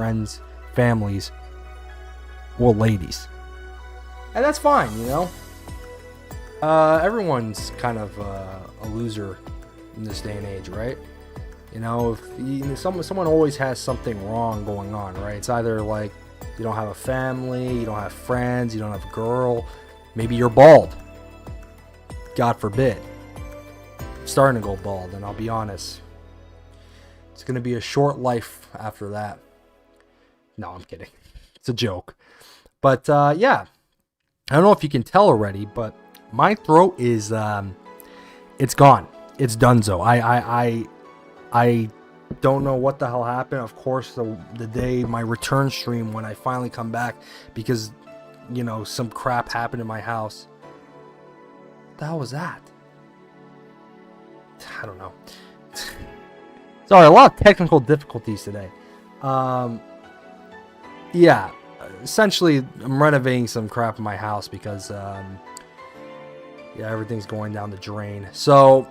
friends, families, or ladies. And that's fine, you know? Everyone's kind of a loser in this day and age, right? You know, if someone always has something wrong going on, right? It's either like you don't have a family, you don't have friends, you don't have a girl, maybe you're bald. God forbid. I'm starting to go bald, and I'll be honest, it's going to be a short life after that. No, I'm kidding. It's a joke. But yeah, I don't know if you can tell already, but my throat is it's gone. It's donezo. I don't know what the hell happened. Of course, the day my return stream, when I finally come back, because, you know, some crap happened in my house. What the hell was that? I don't know. Sorry, a lot of technical difficulties today. Yeah, essentially, I'm renovating some crap in my house because, yeah, everything's going down the drain. So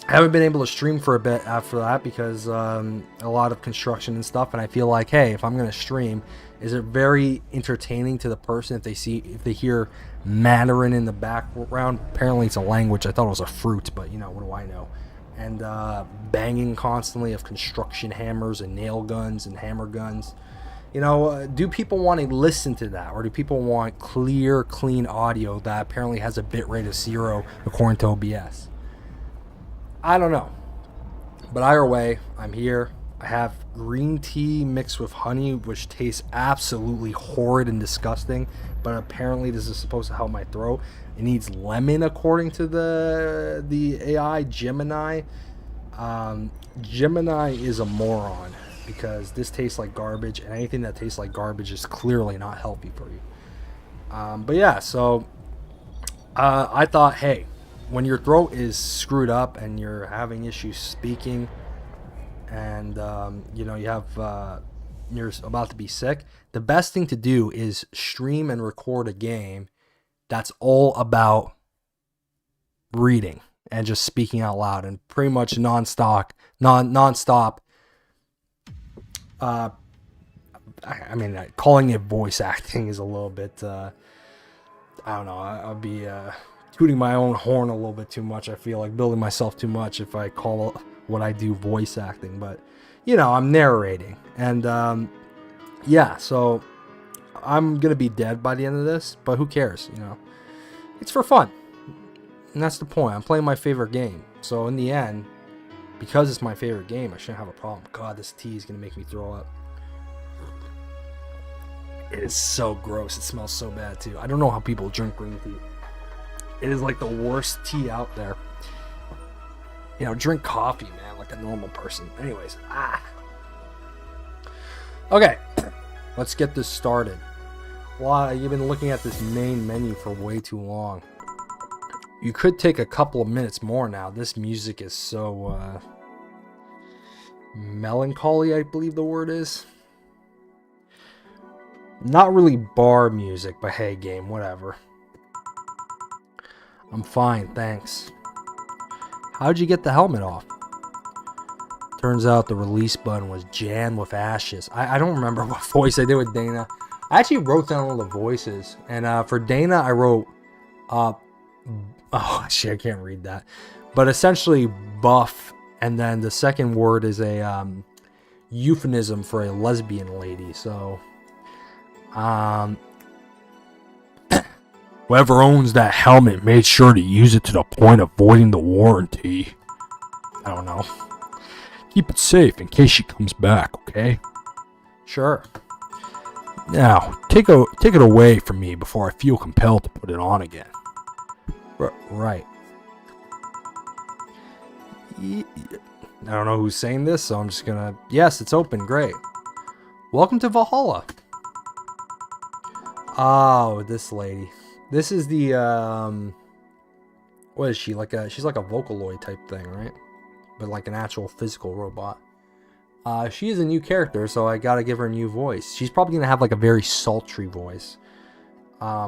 I haven't been able to stream for a bit after that because a lot of construction and stuff, and I feel like, hey, if I'm gonna stream, is it very entertaining to the person if they hear Mandarin in the background? Apparently it's a language. I thought it was a fruit, but you know, what do I know? And banging constantly of construction hammers and nail guns and hammer guns. You know, do people want to listen to that, or do people want clear, clean audio that apparently has a bitrate of 0 according to OBS? I don't know. But either way, I'm here. I have green tea mixed with honey, which tastes absolutely horrid and disgusting, but apparently this is supposed to help my throat. It needs lemon according to the AI Gemini. Gemini is a moron because this tastes like garbage, and anything that tastes like garbage is clearly not healthy for you. But yeah, so I thought, hey, when your throat is screwed up and you're having issues speaking, and you know, you're about to be sick, the best thing to do is stream and record a game that's all about reading and just speaking out loud and pretty much nonstop. I mean, calling it voice acting is a little bit, I don't know, I'll be tooting my own horn a little bit too much. I feel like building myself too much if I call what I do voice acting, but you know, I'm narrating, and yeah, so I'm gonna be dead by the end of this, but who cares? You know, it's for fun, and that's the point. I'm playing my favorite game, so in the end, because it's my favorite game, I shouldn't have a problem. God, this tea is gonna make me throw up. It is so gross. It smells so bad too. I don't know how people drink green tea. It is like the worst tea out there. You know, drink coffee, man, like a normal person. Anyways, okay, let's get this started. Wow, you've been looking at this main menu for way too long. You could take a couple of minutes more now. This music is so melancholy, I believe the word is. Not really bar music, but hey, game, whatever. I'm fine, thanks. How'd you get the helmet off? Turns out the release button was jammed with ashes. I don't remember what voice I did with Dana. I actually wrote down all the voices. And for Dana, I wrote... oh, shit, I can't read that. But essentially, buff. And then the second word is a euphemism for a lesbian lady. So... whoever owns that helmet made sure to use it to the point of voiding the warranty. I don't know. Keep it safe in case she comes back, okay? Sure. Now, take it away from me before I feel compelled to put it on again. Right. I don't know who's saying this, so I'm just gonna... Yes, it's open. Great. Welcome to Valhalla. Oh, this lady. This is the, what is she? She's like a Vocaloid type thing, right? But like an actual physical robot. She is a new character, so I gotta give her a new voice. She's probably gonna have like a very sultry voice.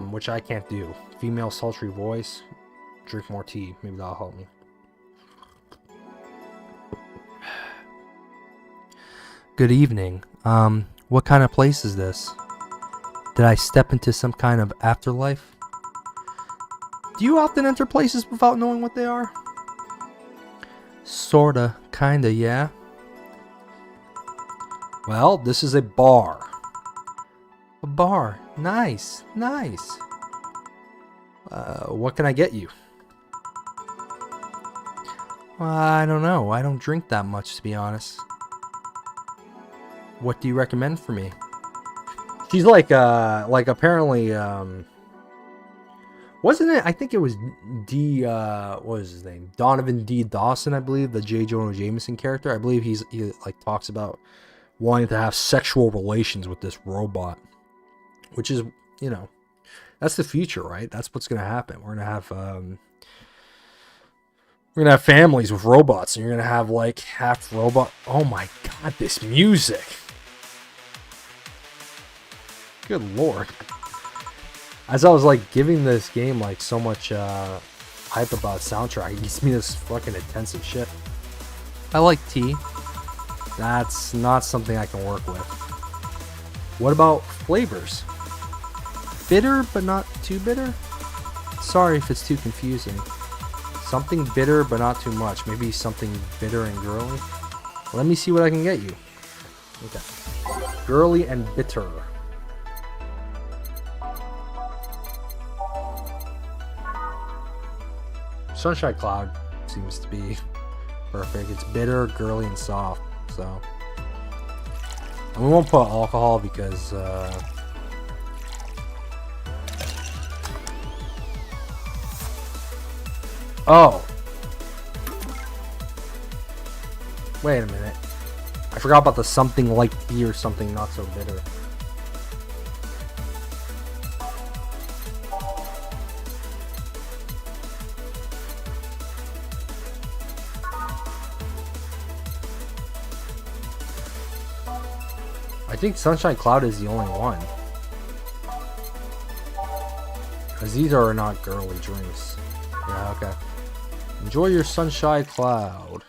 Which I can't do. Female sultry voice. Drink more tea. Maybe that'll help me. Good evening. What kind of place is this? Did I step into some kind of afterlife? Do you often enter places without knowing what they are? Sorta, kinda, yeah. Well, this is a bar. A bar. Nice, nice. What can I get you? I don't know. I don't drink that much, to be honest. What do you recommend for me? She's like apparently, wasn't it? I think it was what was his name? Donovan D. Dawson, I believe, the J. Jonah Jameson character. I believe he like talks about wanting to have sexual relations with this robot, which is, you know, that's the future, right? That's what's gonna happen. We're gonna have families with robots, and you're gonna have like half robot. Oh my god, this music! Good lord! As I was like giving this game like so much hype about soundtrack, it gives me this fucking intensive shit. I like tea. That's not something I can work with. What about flavors? Bitter, but not too bitter? Sorry if it's too confusing. Something bitter, but not too much. Maybe something bitter and girly? Let me see what I can get you. Okay. Girly and bitter. Sunshine Cloud seems to be perfect. It's bitter, girly, and soft. So, and we won't put alcohol because oh, wait a minute. I forgot about the something like tea or something not so bitter. I think Sunshine Cloud is the only one. Because these are not girly drinks. Yeah, okay. Enjoy your Sunshine Cloud.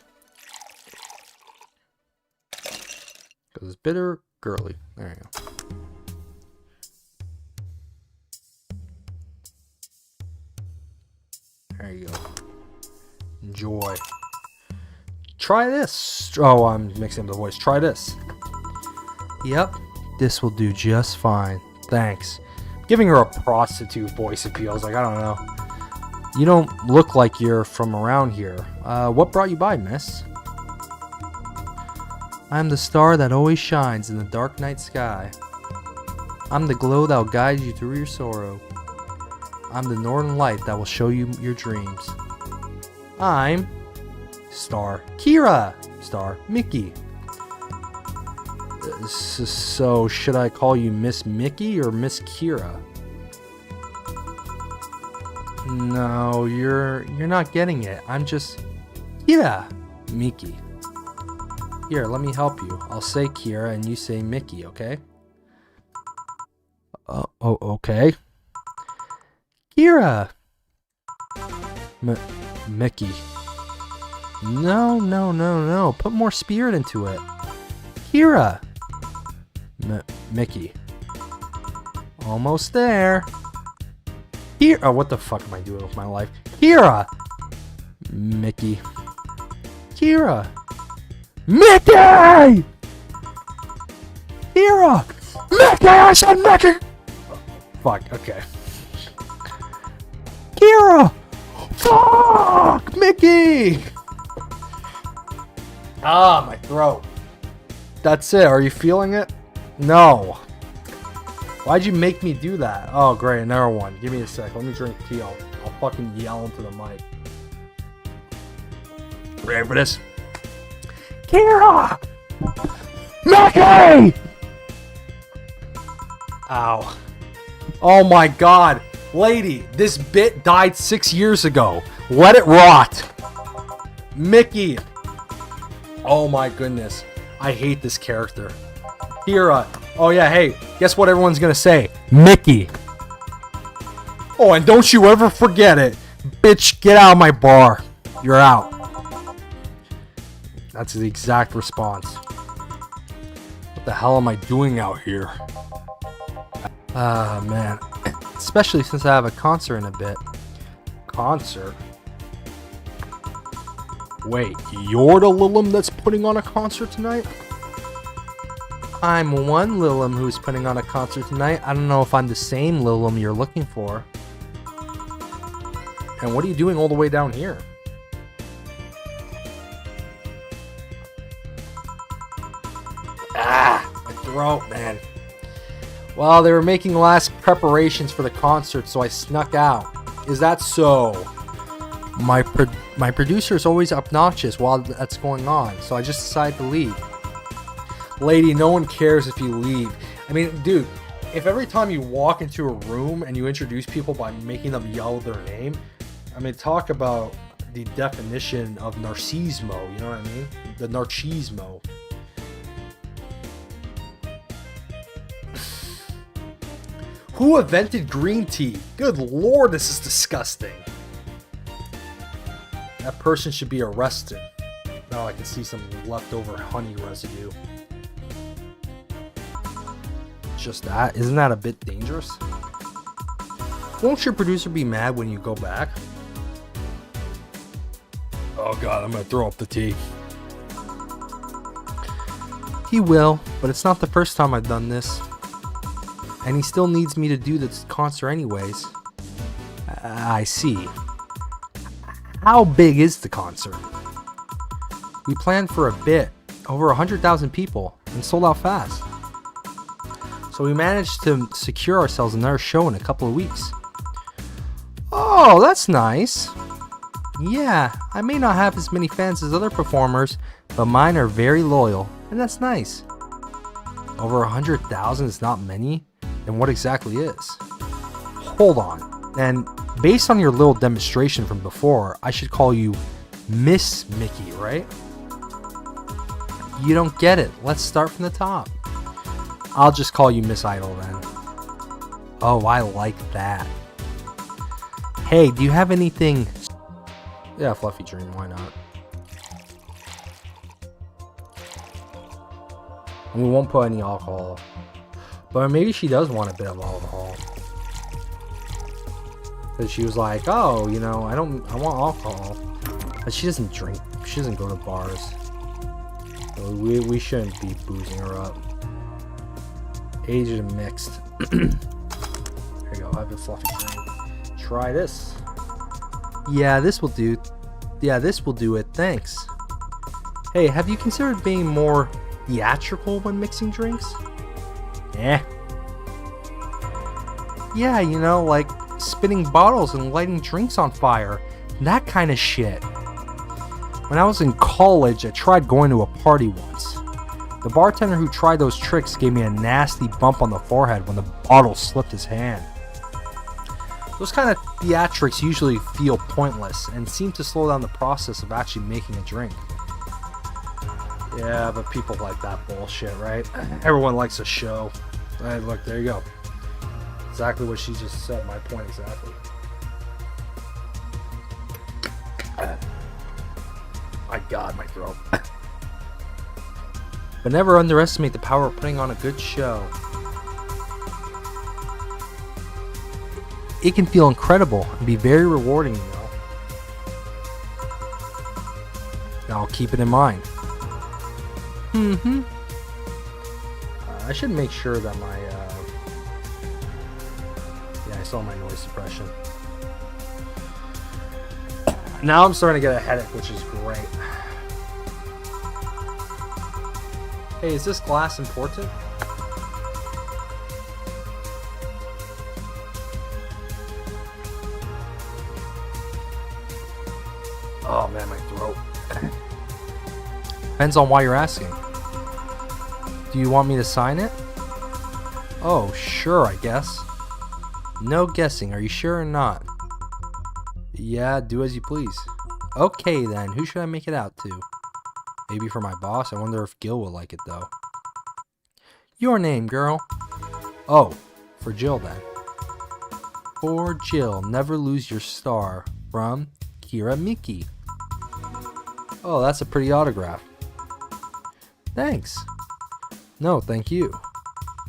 Because it's bitter, girly. There you go. There you go. Enjoy. Try this. Oh, I'm mixing up the voice. Try this. Yep, this will do just fine. Thanks. Giving her a prostitute voice appeals. Like, I don't know. You don't look like you're from around here. What brought you by, miss? I'm the star that always shines in the dark night sky. I'm the glow that will guide you through your sorrow. I'm the northern light that will show you your dreams. I'm Star Kira. Star Mickey. So, should I call you Miss Mickey or Miss Kira? No, you're not getting it. I'm just Kira Mickey. Here, let me help you. I'll say Kira and you say Mickey, okay? Okay. Kira. Mickey. No. Put more spirit into it. Kira. Mickey. Almost there. Here. Oh, what the fuck am I doing with my life? Kira. Mickey. Kira. Mickey! Kira! Mickey! I said Mickey! Fuck, okay. Kira! Fuck! Mickey! Ah, my throat. That's it. Are you feeling it? No. Why'd you make me do that? Oh, great. Another one. Give me a sec. Let me drink tea. I'll fucking yell into the mic. Ready for this? Kira! Mickey! Ow. Oh my god. Lady, this bit died 6 years ago. Let it rot. Mickey. Oh my goodness. I hate this character. Kira. Oh yeah, hey. Guess what everyone's gonna say? Mickey. Oh, and don't you ever forget it. Bitch, get out of my bar. You're out. That's the exact response. What the hell am I doing out here? Ah, man. Especially since I have a concert in a bit. Concert? Wait, you're the Lilim that's putting on a concert tonight? I'm one Lilim who's putting on a concert tonight. I don't know if I'm the same Lilim you're looking for. And what are you doing all the way down here? Ah, my throat, man. Well, they were making last preparations for the concert, so I snuck out. Is that so? My producer is always obnoxious while that's going on, so I just decided to leave. Lady, no one cares if you leave. I mean, dude, if every time you walk into a room and you introduce people by making them yell their name, I mean, talk about the definition of narcissismo, you know what I mean? The narcissismo. Who invented green tea? Good lord, this is disgusting. That person should be arrested. Now I can see some leftover honey residue. Just that? Isn't that a bit dangerous? Won't your producer be mad when you go back? Oh god, I'm gonna throw up the tea. He will, but it's not the first time I've done this. And he still needs me to do this concert anyways. I see. How big is the concert? We planned for a bit, over 100,000 people, and sold out fast. So we managed to secure ourselves another show in a couple of weeks. Oh, that's nice. Yeah, I may not have as many fans as other performers, but mine are very loyal, and that's nice. Over 100,000 is not many? Then what exactly is? Hold on. And based on your little demonstration from before, I should call you Miss Mickey, right? You don't get it. Let's start from the top. I'll just call you Miss Idol then. Oh, I like that. Hey, do you have anything? Yeah, Fluffy Dream, why not? And we won't put any alcohol. But maybe she does want a bit of alcohol. Because she was like, oh, you know, I want alcohol. But she doesn't drink. She doesn't go to bars. So we shouldn't be boozing her up. Aged and mixed. There you go, have a Fluffy Dream. Try this. Yeah, this will do. Yeah, this will do it, thanks. Hey, have you considered being more theatrical when mixing drinks? Eh. Yeah, you know, like spinning bottles and lighting drinks on fire. That kind of shit. When I was in college, I tried going to a party once. The bartender who tried those tricks gave me a nasty bump on the forehead when the bottle slipped his hand. Those kind of theatrics usually feel pointless and seem to slow down the process of actually making a drink. Yeah, but people like that bullshit, right? Everyone likes a show. Right, look, there you go. Exactly what she just said, my point exactly. My god, my throat. But never underestimate the power of putting on a good show. It can feel incredible and be very rewarding, you know. Now I'll keep it in mind. I should make sure that my yeah, I saw my noise suppression. Now I'm starting to get a headache, which is great. Hey, is this glass important? Oh man, my throat. Depends on why you're asking. Do you want me to sign it? Oh, sure, I guess. No guessing, are you sure or not? Yeah, do as you please. Okay then, who should I make it out to? Maybe for my boss? I wonder if Gil will like it though. Your name, girl. Oh, for Jill then. For Jill, never lose your star. From Kira Miki. Oh, that's a pretty autograph. Thanks. No, thank you.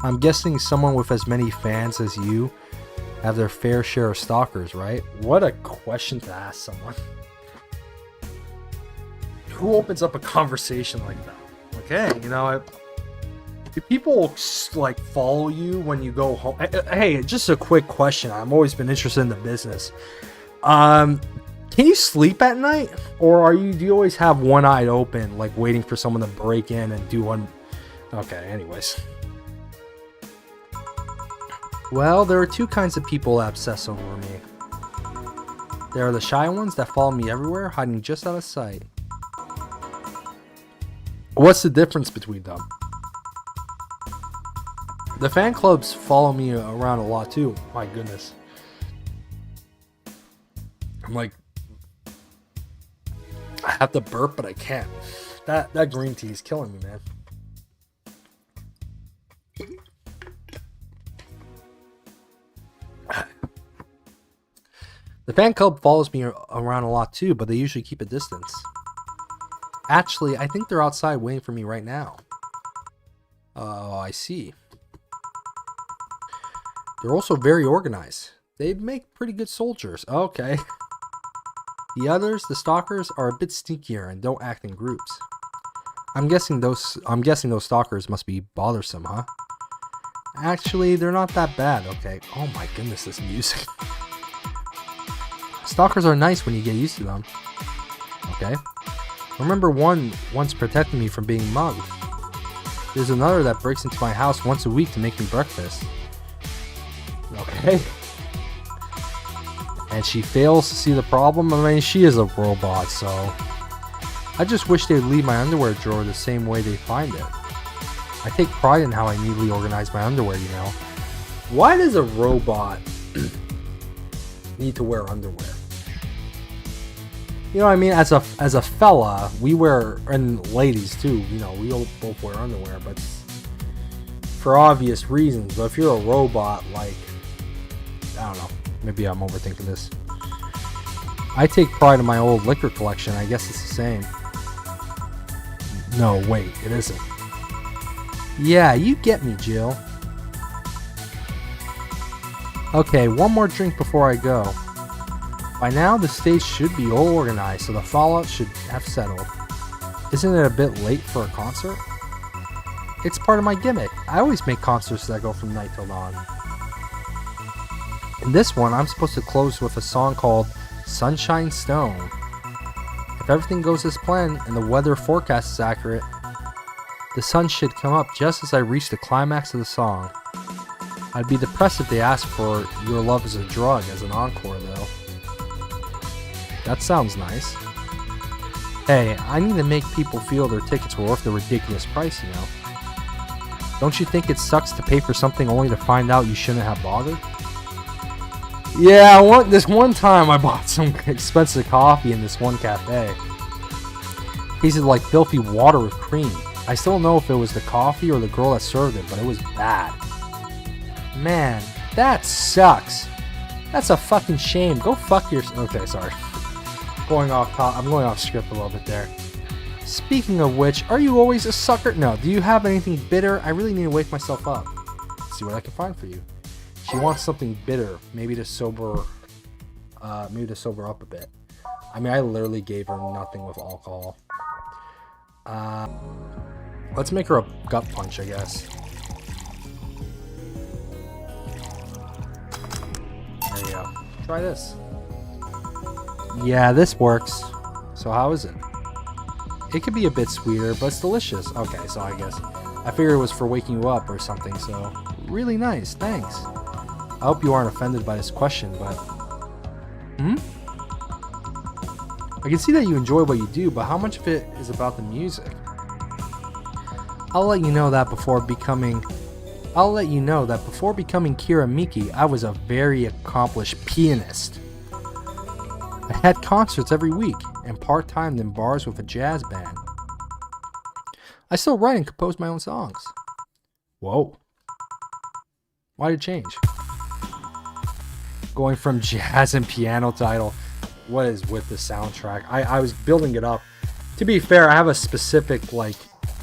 I'm guessing someone with as many fans as you have their fair share of stalkers, right? What a question to ask someone. Who opens up a conversation like that? Okay, you know, do people like follow you when you go home? Hey, just a quick question. I've always been interested in the business. Can you sleep at night, or do you always have one eye open, like waiting for someone to break in and do one? Okay, anyways. Well, there are two kinds of people that obsess over me. There are the shy ones that follow me everywhere, hiding just out of sight. What's the difference between them? The fan clubs follow me around a lot too. My goodness. I'm like, I have to burp, but I can't. That green tea is killing me, man. The fan club follows me around a lot too, but they usually keep a distance. Actually, I think they're outside waiting for me right now. Oh, I see. They're also very organized. They make pretty good soldiers. Okay. The others, the stalkers, are a bit sneakier and don't act in groups. I'm guessing those stalkers must be bothersome, huh? Actually, they're not that bad. Okay. Oh my goodness, this music. Stalkers are nice when you get used to them. Okay. Remember one once protecting me from being mugged. There's another that breaks into my house once a week to make me breakfast. Okay. And she fails to see the problem. I mean, she is a robot, so... I just wish they'd leave my underwear drawer the same way they find it. I take pride in how I neatly organize my underwear, you know. Why does a robot need to wear underwear? You know what I mean? As a fella, we wear, and ladies too, you know, we both wear underwear, but for obvious reasons. But if you're a robot, like, I don't know, maybe I'm overthinking this. I take pride in my old liquor collection. I guess it's the same. No, wait, it isn't. Yeah, you get me, Jill. Okay, one more drink before I go. By now, the stage should be all organized, so the fallout should have settled. Isn't it a bit late for a concert? It's part of my gimmick. I always make concerts that go from night till dawn. In this one, I'm supposed to close with a song called Sunshine Stone. If everything goes as planned and the weather forecast is accurate, the sun should come up just as I reach the climax of the song. I'd be depressed if they asked for Your Love is a Drug as an encore, though. That sounds nice. Hey, I need to make people feel their tickets were worth the ridiculous price, you know. Don't you think it sucks to pay for something only to find out you shouldn't have bothered? Yeah, this one time I bought some expensive coffee in this one cafe. It tasted like filthy water with cream. I still don't know if it was the coffee or the girl that served it, but it was bad. Man, that sucks. That's a fucking shame. Go fuck yourself. Okay, sorry. I'm going off script a little bit there. Speaking of which, are you always a sucker? No. Do you have anything bitter? I really need to wake myself up. Let's see what I can find for you. She wants something bitter, maybe to sober up a bit. I mean, I literally gave her nothing with alcohol. Let's make her a gut punch, I guess. There you go. Try this. Yeah, this works. So how is it? It could be a bit sweeter, but it's delicious. Okay, so I guess I figured it was for waking you up or something, so really nice, thanks. I hope you aren't offended by this question, but... I can see that you enjoy what you do, but how much of it is about the music? I'll let you know that before becoming Kira Miki, I was a very accomplished pianist. I had concerts every week, and part-time in bars with a jazz band. I still write and compose my own songs. Whoa. Why did it change? Going from jazz and piano title, what is with the soundtrack? I was building it up. To be fair, I have a specific, like,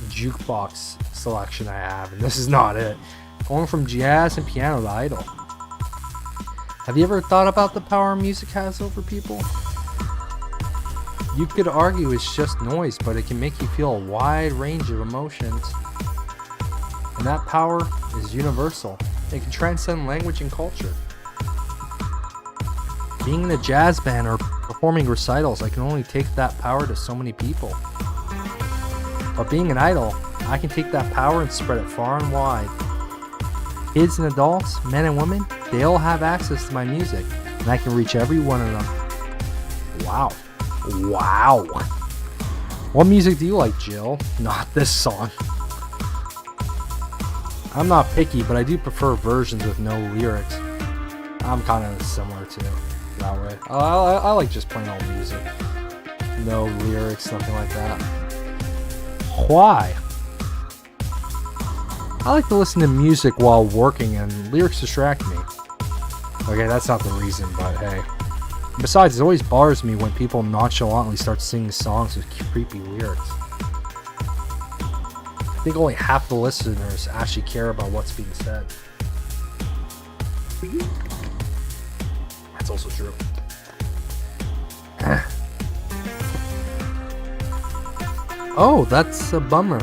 jukebox selection I have, and this is not it. Going from jazz and piano to idol. Have you ever thought about the power music has over people? You could argue it's just noise, but it can make you feel a wide range of emotions. And that power is universal. It can transcend language and culture. Being in a jazz band or performing recitals, I can only take that power to so many people. But being an idol, I can take that power and spread it far and wide. Kids and adults, men and women, they all have access to my music, and I can reach every one of them. Wow. Wow. What music do you like, Jill? Not this song. I'm not picky, but I do prefer versions with no lyrics. I'm kind of similar to that way. I like just plain old music. No lyrics, nothing like that. Why? I like to listen to music while working and lyrics distract me. Okay, that's not the reason, but hey. Besides, it always bothers me when people nonchalantly start singing songs with creepy lyrics. I think only half the listeners actually care about what's being said. That's also true. Oh, that's a bummer.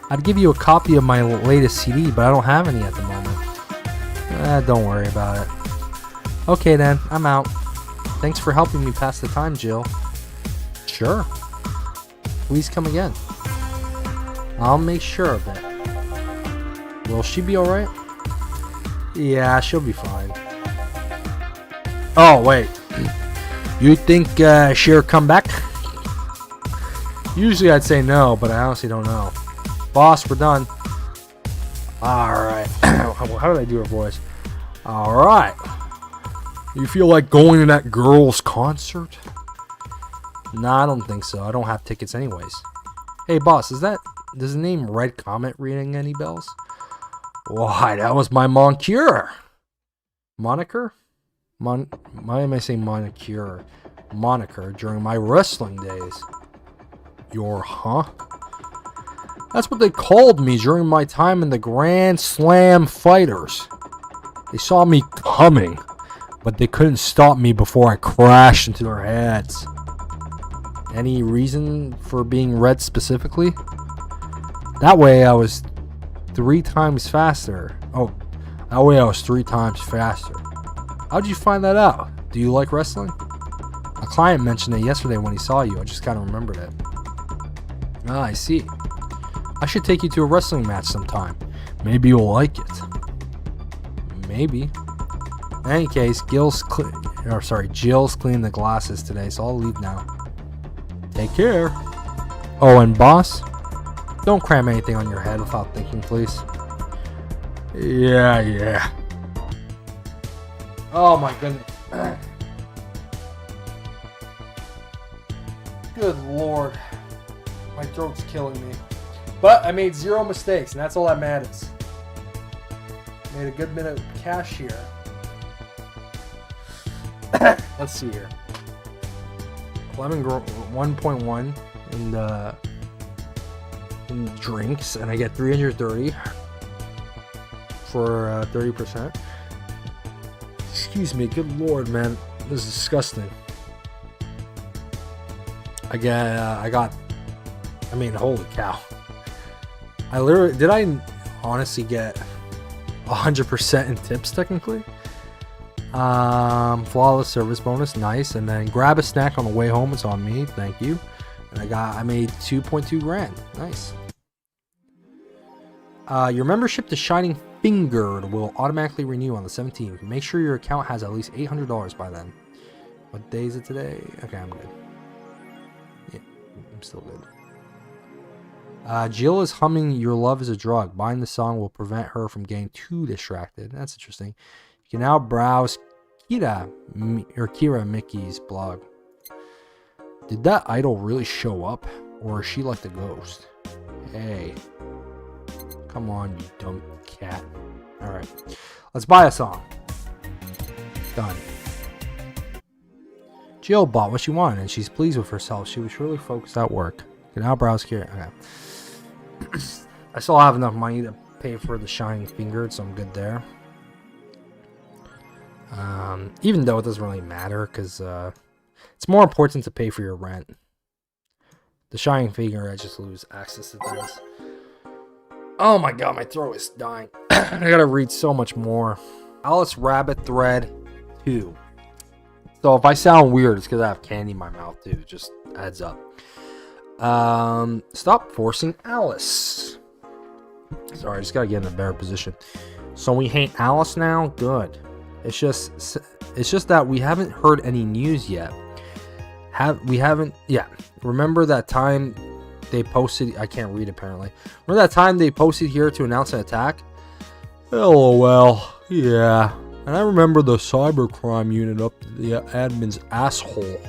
I'd give you a copy of my latest CD, but I don't have any at the moment. Don't worry about it. Okay then, I'm out. Thanks for helping me pass the time, Jill. Sure. Please come again. I'll make sure of it. Will she be alright? Yeah, she'll be fine. Oh, wait. You think she'll come back? Usually I'd say no, but I honestly don't know. Boss, we're done. Alright. How did I do her voice? Alright. You feel like going to that girl's concert? Nah, I don't think so. I don't have tickets anyways. Hey boss, does the name Red Comet ring any bells? Why, that was my moniker. Moniker? Why am I saying moniker? Moniker during my wrestling days. Huh? That's what they called me during my time in the Grand Slam Fighters. They saw me coming, but they couldn't stop me before I crashed into their heads. Any reason for being red specifically? That way I was 3 times faster. Oh, that way I was 3 times faster. How'd you find that out? Do you like wrestling? A client mentioned it yesterday when he saw you. I just kind of remembered it. Ah, I see. I should take you to a wrestling match sometime. Maybe you'll like it. Maybe. In any case, Jill's cleaning the glasses today, so I'll leave now. Take care. Oh, and boss, don't cram anything on your head without thinking, please. Yeah. Oh my goodness. Good lord. My throat's killing me. But I made 0 mistakes, and that's all that matters. Made a good bit of cash here. Let's see here. 1.1 in drinks, and I get 330 for 30%. Excuse me, good lord, man, this is disgusting. Holy cow. Did I honestly get 100% in tips technically? Flawless service bonus, nice. And then grab a snack on the way home, it's on me, thank you. And I made 2.2 grand, nice. Your membership to Shining Fingered will automatically renew on the 17th. Make sure your account has at least $800 by then. What day is it today? Okay, I'm good. Yeah, I'm still good. Jill is humming Your Love is a Drug. Buying the song will prevent her from getting too distracted. That's interesting. You can now browse Kira Mickey's blog. Did that idol really show up? Or is she like the ghost? Hey. Come on, you dumb cat. Alright. Let's buy a song. Done. Jill bought what she wanted and she's pleased with herself. She was really focused at work. Can now browse here. Okay. I still have enough money to pay for the Shining Fingered, so I'm good there. Even though it doesn't really matter, because it's more important to pay for your rent. The Shining Finger, I just lose access to things. Oh my god, my throat is dying. I gotta read so much more. Alice Rabbit Thread 2. So if I sound weird, it's because I have candy in my mouth too. Just heads up. Stop forcing Alice. Sorry, I just gotta get in a better position. So we hate Alice now? Good. It's just that we haven't heard any news yet. Yeah. Remember that time they posted, I can't read apparently. Remember that time they posted here to announce an attack? LOL. Yeah. And I remember the cybercrime unit up the admin's asshole.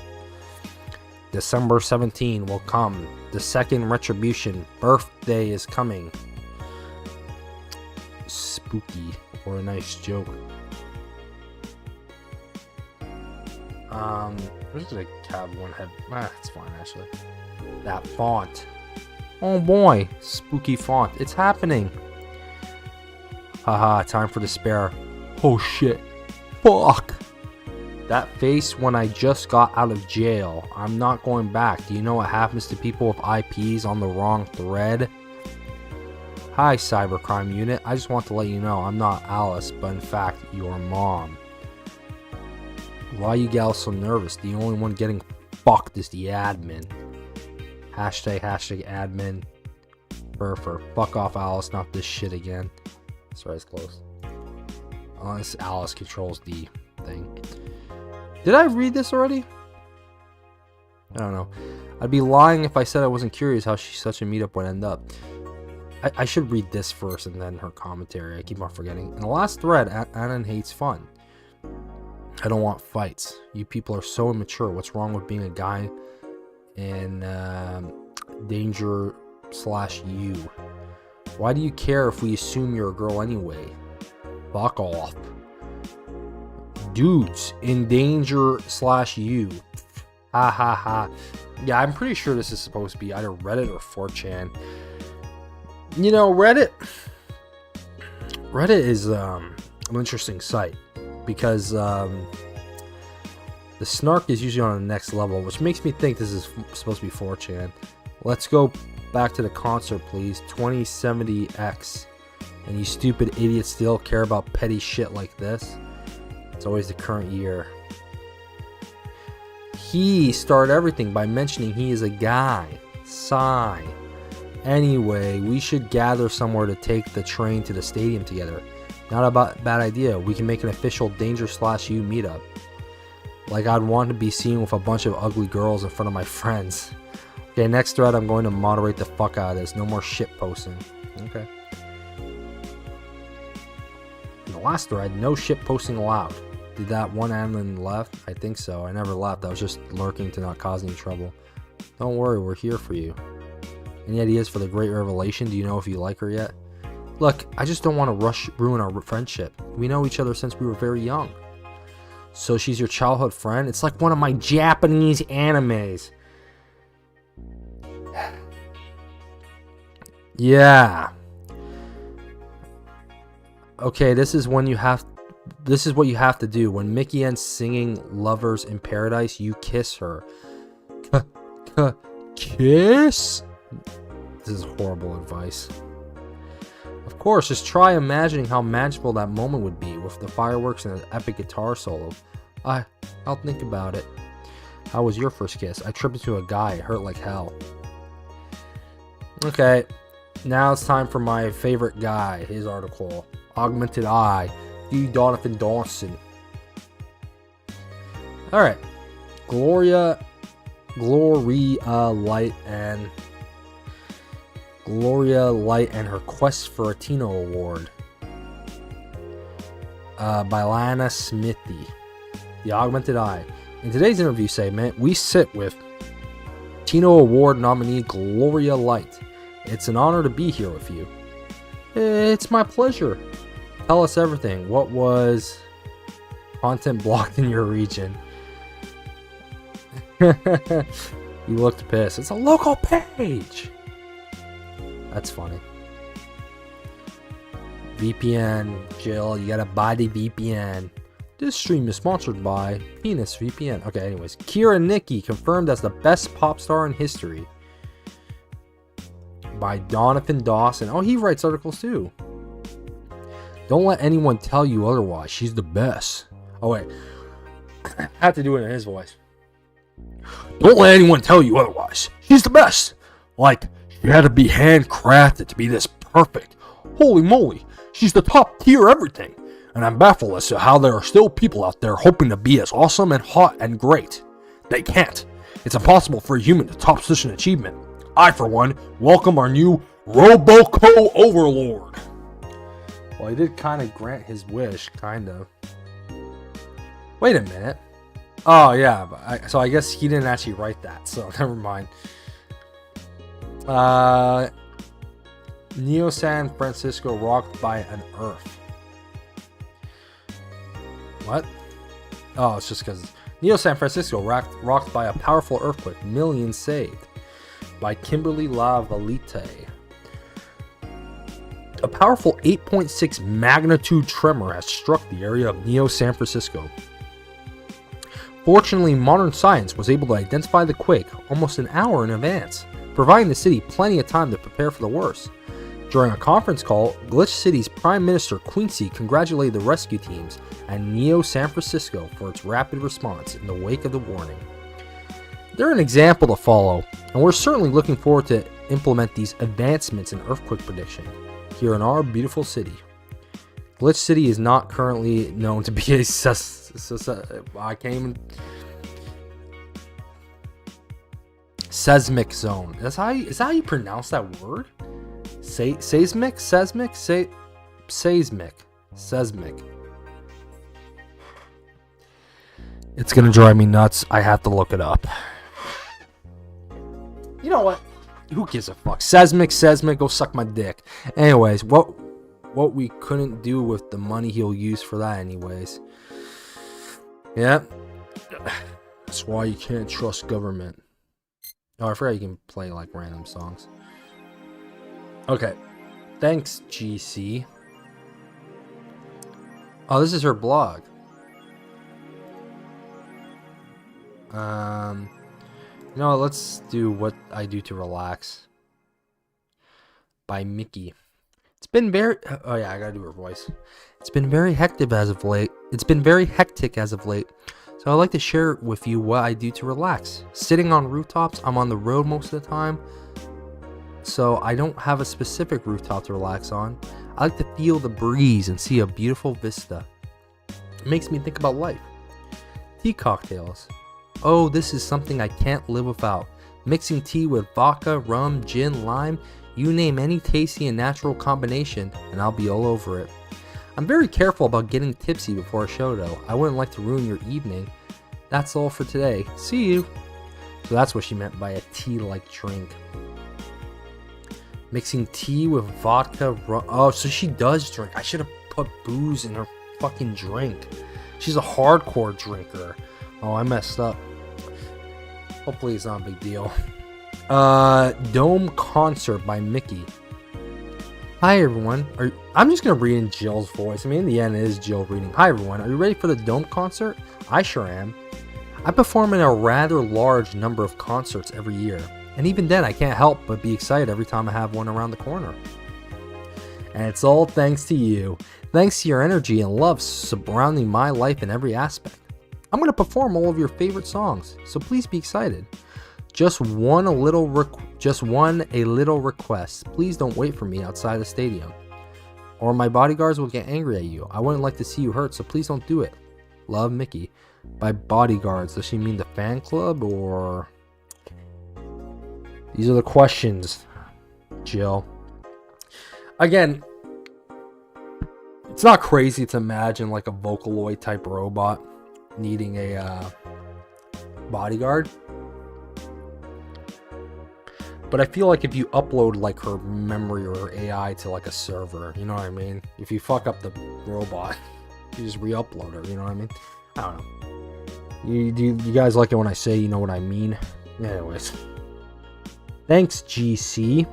December 17 will come. The second retribution. Birthday is coming. Spooky. Or a nice joke. Where's the cab one head? It's fine actually. That font. Oh boy, spooky font. It's happening. Haha, time for despair. Oh shit. Fuck. That face when I just got out of jail. I'm not going back. Do you know what happens to people with IPs on the wrong thread? Hi, cybercrime unit. I just want to let you know I'm not Alice, but in fact, your mom. Why are you gals so nervous? The only one getting fucked is the admin. Hashtag admin. Burfer. Fuck off, Alice. Not this shit again. Sorry, it's close. Unless Alice controls the thing. Did I read this already? I don't know. I'd be lying if I said I wasn't curious how such a meetup would end up. I should read this first and then her commentary. I keep on forgetting. In the last thread, Annan hates fun. I don't want fights. You people are so immature. What's wrong with being a guy in danger / you? Why do you care if we assume you're a girl anyway? Fuck off. Dudes in danger / you. Ha ha ha. Yeah, I'm pretty sure this is supposed to be either Reddit or 4chan. You know, Reddit is an interesting site because the snark is usually on the next level, which makes me think this is supposed to be 4chan. Let's go back to the concert, please. 2070X. And you stupid idiots still care about petty shit like this? It's always the current year. He started everything by mentioning he is a guy. Sigh. Anyway, we should gather somewhere to take the train to the stadium together. Not a bad idea. We can make an official danger / you meetup. Like I'd want to be seen with a bunch of ugly girls in front of my friends. Okay, next thread I'm going to moderate the fuck out of this. No more shit posting. Okay. In the last thread, no shit posting allowed. Did that one admin left? I think so. I never left. I was just lurking to not cause any trouble. Don't worry, we're here for you. Any ideas for the great revelation? Do you know if you like her yet? Look, I just don't want to ruin our friendship. We know each other since we were very young. So she's your childhood friend? It's like one of my Japanese animes. Yeah. Okay, this is what you have to do. When Mickey ends singing Lovers in Paradise, you kiss her. Kiss? This is horrible advice. Of course, just try imagining how magical that moment would be with the fireworks and an epic guitar solo. I'll think about it. How was your first kiss? I tripped into a guy. It hurt like hell. Okay, now it's time for my favorite guy. His article. Augmented Eye. D. Donovan Dawson. Alright. Gloria Light and her quest for a Tino Award. By Lana Smithy. The Augmented Eye. In today's interview segment, we sit with Tino Award nominee Gloria Light. It's an honor to be here with you. It's my pleasure. Tell us everything. What was content blocked in your region? You looked pissed. It's a local page. That's funny. VPN, Jill, you gotta buy the VPN. This stream is sponsored by Penis VPN. Okay, anyways. Keira Nicki confirmed as the best pop star in history. By Donovan Dawson. Oh, he writes articles too. Don't let anyone tell you otherwise. She's the best. Oh, wait. I have to do it in his voice. Don't let anyone tell you otherwise. She's the best. Like, she had to be handcrafted to be this perfect. Holy moly. She's the top tier everything. And I'm baffled as to how there are still people out there hoping to be as awesome and hot and great. They can't. It's impossible for a human to top such an achievement. I, for one, welcome our new Roboco Overlord. Well, he did kind of grant his wish, kind of. Wait a minute. Oh, yeah. So I guess he didn't actually write that, so never mind. Neo San Francisco rocked by an earth. What? Oh, it's just because Neo San Francisco rocked by a powerful earthquake. Millions saved. By Kimberly LaValite. A powerful 8.6 magnitude tremor has struck the area of Neo San Francisco. Fortunately, modern science was able to identify the quake almost an hour in advance, providing the city plenty of time to prepare for the worst. During a conference call, Glitch City's Prime Minister Quincy congratulated the rescue teams and Neo San Francisco for its rapid response in the wake of the warning. They're an example to follow, and we're certainly looking forward to implement these advancements in earthquake prediction here in our beautiful city. Glitch City is not currently known to be a seismic zone. Is that how you pronounce that word? Seismic? It's gonna drive me nuts. I have to look it up. You know what? Who gives a fuck? Seismic, go suck my dick. Anyways, what we couldn't do with the money he'll use for that anyways. Yeah. That's why you can't trust government. Oh, I forgot you can play like random songs. Okay. Thanks, GC. Oh, this is her blog. No, let's do What I Do to Relax by Mickey. It's been very... Oh yeah, I gotta do her voice. It's been very hectic as of late. So I'd like to share with you what I do to relax. Sitting on rooftops, I'm on the road most of the time, so I don't have a specific rooftop to relax on. I like to feel the breeze and see a beautiful vista. It makes me think about life. Tea cocktails. Oh, this is something I can't live without. Mixing tea with vodka, rum, gin, lime, you name any tasty and natural combination, and I'll be all over it. I'm very careful about getting tipsy before a show though. I wouldn't like to ruin your evening. That's all for today. See you. So that's what she meant by a tea-like drink. Mixing tea with vodka, rum. Oh, so she does drink. I should have put booze in her fucking drink. She's a hardcore drinker. Oh, I messed up. Hopefully it's not a big deal. Dome Concert by Mickey. Hi everyone. I'm just gonna read in Jill's voice. I mean, in the end, it is Jill reading. Hi everyone. Are you ready for the Dome Concert? I sure am. I perform in a rather large number of concerts every year, and even then, I can't help but be excited every time I have one around the corner. And it's all thanks to you. Thanks to your energy and love surrounding my life in every aspect. I'm going to perform all of your favorite songs, so please be excited. Just one a little request. Please don't wait for me outside the stadium, or my bodyguards will get angry at you. I wouldn't like to see you hurt, so please don't do it. Love, Mickey. By bodyguards, does she mean the fan club, or... These are the questions, Jill. Again, it's not crazy to imagine like a Vocaloid type robot needing a bodyguard, but I feel like if you upload like her memory or her AI to like a server, you know what I mean, if you fuck up the robot, you just re-upload her, you know what I mean. I don't know, you guys like it when I say you know what I mean? Anyways. Thanks, GC.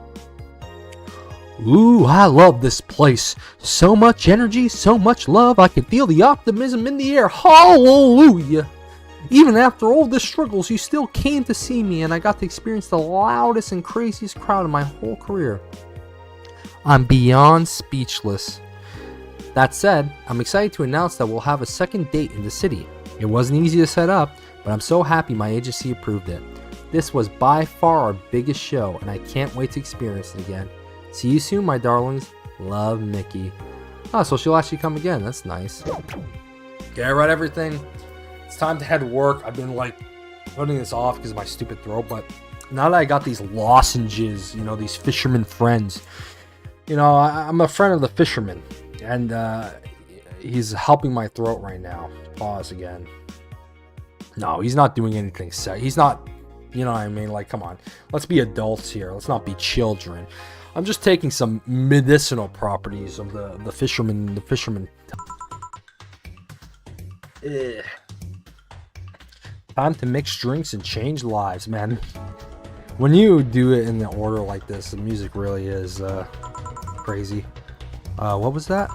Ooh, I love this place. So much energy, so much love. I can feel the optimism in the air. Hallelujah. Even after all the struggles, you still came to see me, and I got to experience the loudest and craziest crowd in my whole career. I'm beyond speechless. That said, I'm excited to announce that we'll have a second date in the city. It wasn't easy to set up, but I'm so happy my agency approved it. This was by far our biggest show, and I can't wait to experience it again. See you soon, my darlings. Love, Mickey. Oh, so she'll actually come again. That's nice. Okay, I read everything. It's time to head to work. I've been like putting this off because of my stupid throat, but now that I got these lozenges, you know, these fisherman friends, you know, I'm a friend of the fisherman, and he's helping my throat right now. Pause again. No, he's not doing anything. He's not, you know what I mean? Like, come on. Let's be adults here. Let's not be children. I'm just taking some medicinal properties of the fisherman. The fisherman. Ugh. Time to mix drinks and change lives, man. When you do it in the order like this, the music really is crazy. What was that?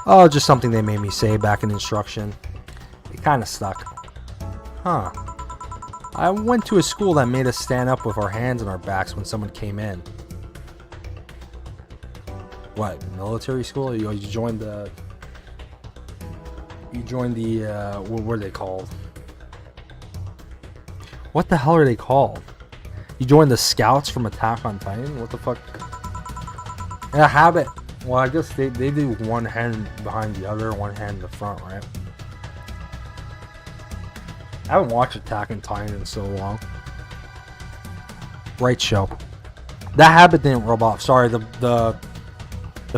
Oh, just something they made me say back in instruction. It kind of stuck. Huh. I went to a school that made us stand up with our hands on our backs when someone came in. What, military school? You joined the... what are they called? What the hell are they called? You joined the Scouts from Attack on Titan? What the fuck? Yeah, habit. Well, I guess they do one hand behind the other, one hand in the front, right? I haven't watched Attack on Titan in so long. Great show. That habit didn't rub off. Sorry, the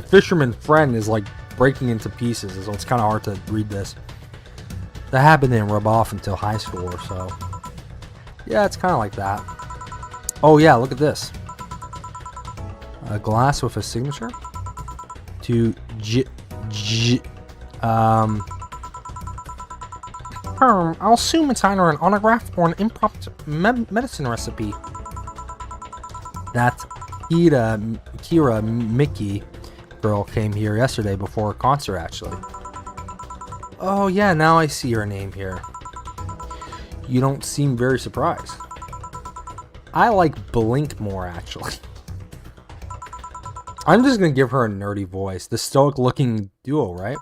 fisherman friend is like breaking into pieces, so it's kind of hard to read this. The habit didn't rub off until high school or so. Yeah, it's kind of like that. Oh yeah, look at this. A glass with a signature. I'll assume it's either an autograph or an impromptu medicine recipe. That Kira Mickey girl came here yesterday before a concert, actually. Oh yeah, now I see her name here. You don't seem very surprised. I like Blink more, actually. I'm just gonna give her a nerdy voice. The stoic looking duo, right?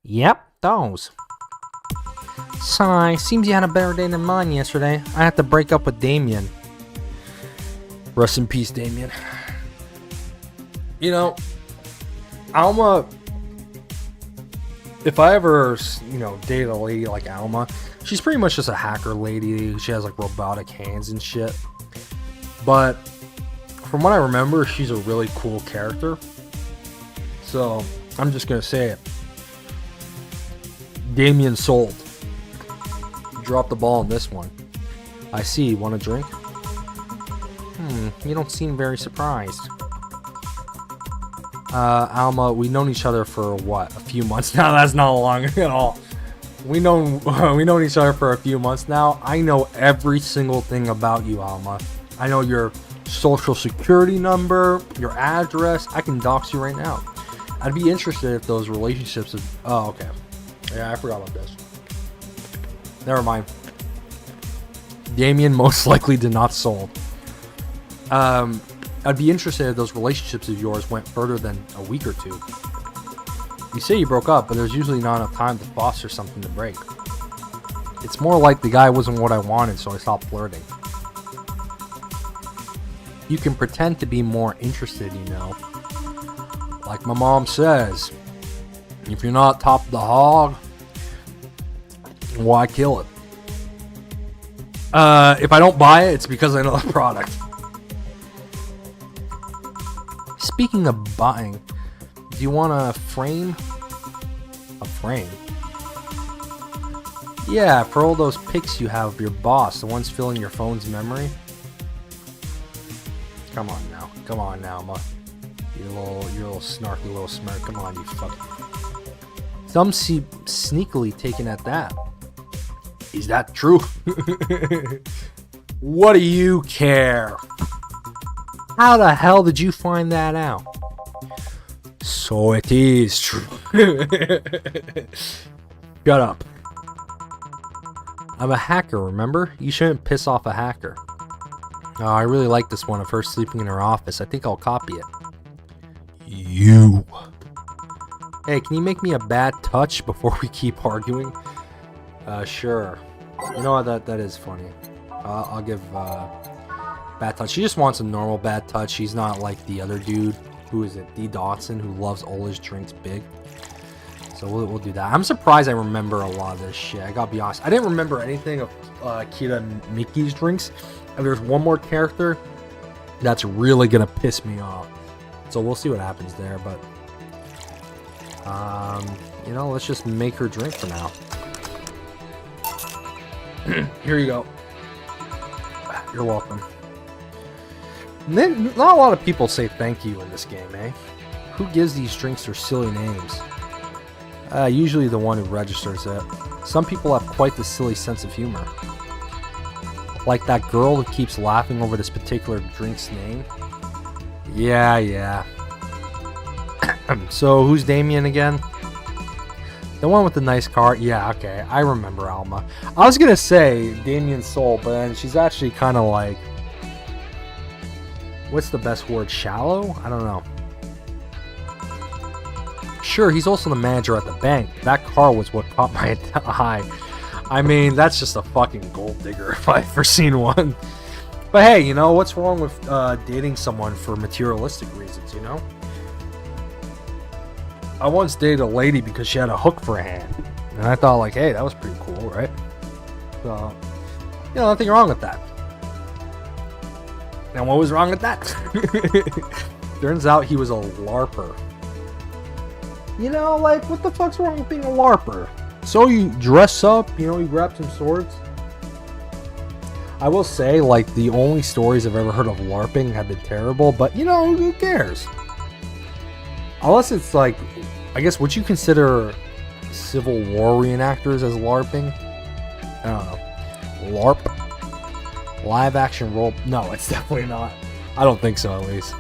Yep, those. Sigh, seems you had a better day than mine yesterday. I had to break up with Damien. Rest in peace, Damien. You know, Alma, if I ever, you know, date a lady like Alma, she's pretty much just a hacker lady. She has like robotic hands and shit. But from what I remember, she's a really cool character. So I'm just gonna say it. Damien sold. Drop the ball on this one. I see. Want a drink? You don't seem very surprised. Alma, we've known each other for what? A few months now? That's not long at all. We've known each other for a few months now. I know every single thing about you, Alma. I know your social security number, your address. I can dox you right now. I'd be interested if those relationships... Oh, okay. Yeah, I forgot about this. Never mind. Damien most likely did not sold. I'd be interested if those relationships of yours went further than a week or two. You say you broke up, but there's usually not enough time to foster something to break. It's more like the guy wasn't what I wanted, so I stopped flirting. You can pretend to be more interested, you know. Like my mom says, if you're not top of the hog, why kill it? If I don't buy it, it's because I know the product. Speaking of buying, do you want a frame? A frame? Yeah, for all those pics you have of your boss, the ones filling your phone's memory. Come on now, Ma. Your little snarky little smirk. Come on, you fuck. Some see sneakily taken at that. Is that true? What do you care? How the hell did you find that out? So it is true. Shut up. I'm a hacker, remember? You shouldn't piss off a hacker. Oh, I really like this one of her sleeping in her office. I think I'll copy it. You. Hey, can you make me a bad touch before we keep arguing? Sure. You know what? That is funny. I'll give bad touch. She just wants a normal bad touch. She's not like the other dude. Who is it? D. Dotson, who loves all his drinks big. So we'll do that. I'm surprised I remember a lot of this shit. I gotta be honest. I didn't remember anything of Kira Miki's drinks. And there's one more character that's really gonna piss me off. So we'll see what happens there. But you know, let's just make her drink for now. Here you go. You're welcome. Not a lot of people say thank you in this game, eh? Who gives these drinks their silly names? Usually the one who registers it. Some people have quite the silly sense of humor. Like that girl who keeps laughing over this particular drink's name. Yeah. So, who's Damien again? The one with the nice car? Yeah, okay. I remember Alma. I was gonna say Damien Soul, but then she's actually kind of like... What's the best word? Shallow? I don't know. Sure, he's also the manager at the bank. That car was what caught my eye. I mean, that's just a fucking gold digger if I've ever seen one. But hey, you know, what's wrong with dating someone for materialistic reasons, you know? I once dated a lady because she had a hook for a hand. And I thought, like, hey, that was pretty cool, right? So, you know, nothing wrong with that. And what was wrong with that? Turns out he was a LARPer. You know, like, what the fuck's wrong with being a LARPer? So you dress up, you know, you grab some swords. I will say, like, the only stories I've ever heard of LARPing have been terrible, but, you know, who cares? Unless it's like, I guess, would you consider Civil War reenactors as LARPing? I don't know. LARP? Live action role? No, it's definitely not. I don't think so, at least.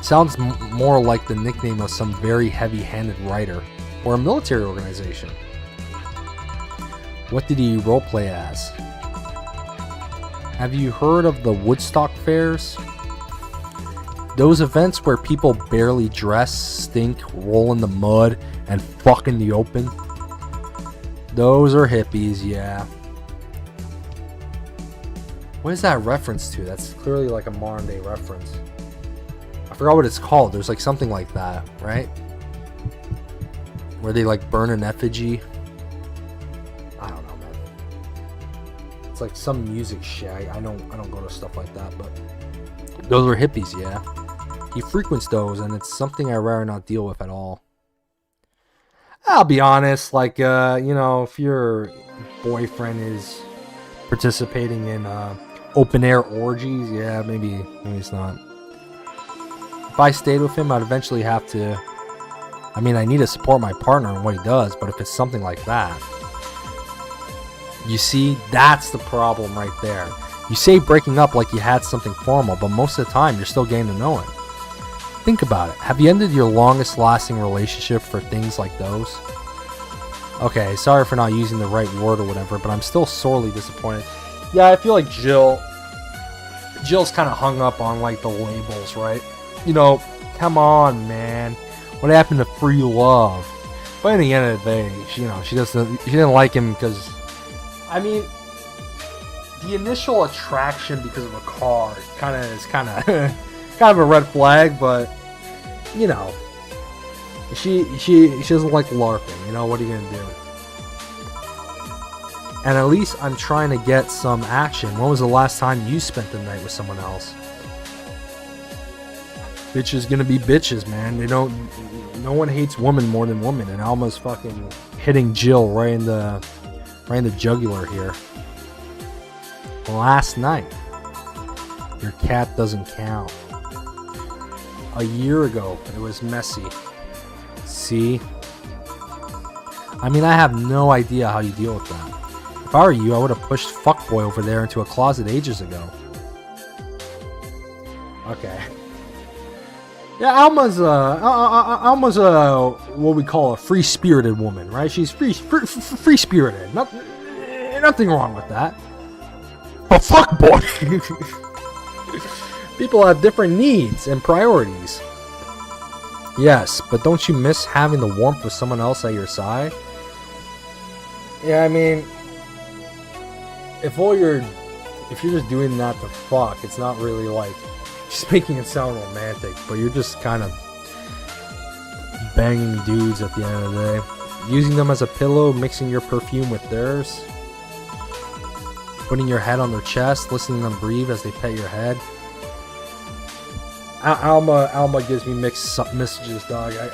Sounds more like the nickname of some very heavy-handed writer or a military organization. What did he roleplay as? Have you heard of the Woodstock fairs? Those events where people barely dress, stink, roll in the mud, and fuck in the open? Those are hippies, yeah. What is that reference to? That's clearly like a modern day reference. I forgot what it's called. There's like something like that, right? Where they like burn an effigy. I don't know, man. It's like some music shit. I don't go to stuff like that, but those are hippies, yeah. He frequents those, and it's something I rather not deal with at all. I'll be honest, like, you know, if your boyfriend is participating in open air orgies, yeah, maybe it's not. If I stayed with him, I'd eventually have to. I mean, I need to support my partner in what he does, but if it's something like that, you see, that's the problem right there. You say breaking up like you had something formal, but most of the time you're still getting to know him. Think about it. Have you ended your longest lasting relationship for things like those? Okay, sorry for not using the right word or whatever, but I'm still sorely disappointed. Yeah, I feel like Jill's kind of hung up on like the labels, right? You know, come on, man. What happened to free love? But in the end of the day, she didn't like him because, I mean, the initial attraction because of a car is kind of a red flag, but you know, she doesn't like LARPing. You know, what are you gonna do? And at least I'm trying to get some action. When was the last time you spent the night with someone else? Bitches gonna be bitches, man. No one hates women more than women, and Alma's fucking hitting Jill right in the jugular here. Last night. Your cat doesn't count. A year ago, it was messy. See? I mean, I have no idea how you deal with that. If I were you, I would have pushed fuckboy over there into a closet ages ago. Okay. Yeah, Alma's what we call a free-spirited woman, right? She's free-spirited. Nothing wrong with that. But fuckboy. People have different needs and priorities. Yes, but don't you miss having the warmth of someone else at your side? Yeah, I mean, if you're just doing that to fuck, it's not really like just making it sound romantic, but you're just kind of banging dudes at the end of the day, using them as a pillow, mixing your perfume with theirs, putting your head on their chest, listening to them breathe as they pet your head. Alma gives me mixed messages, dog. I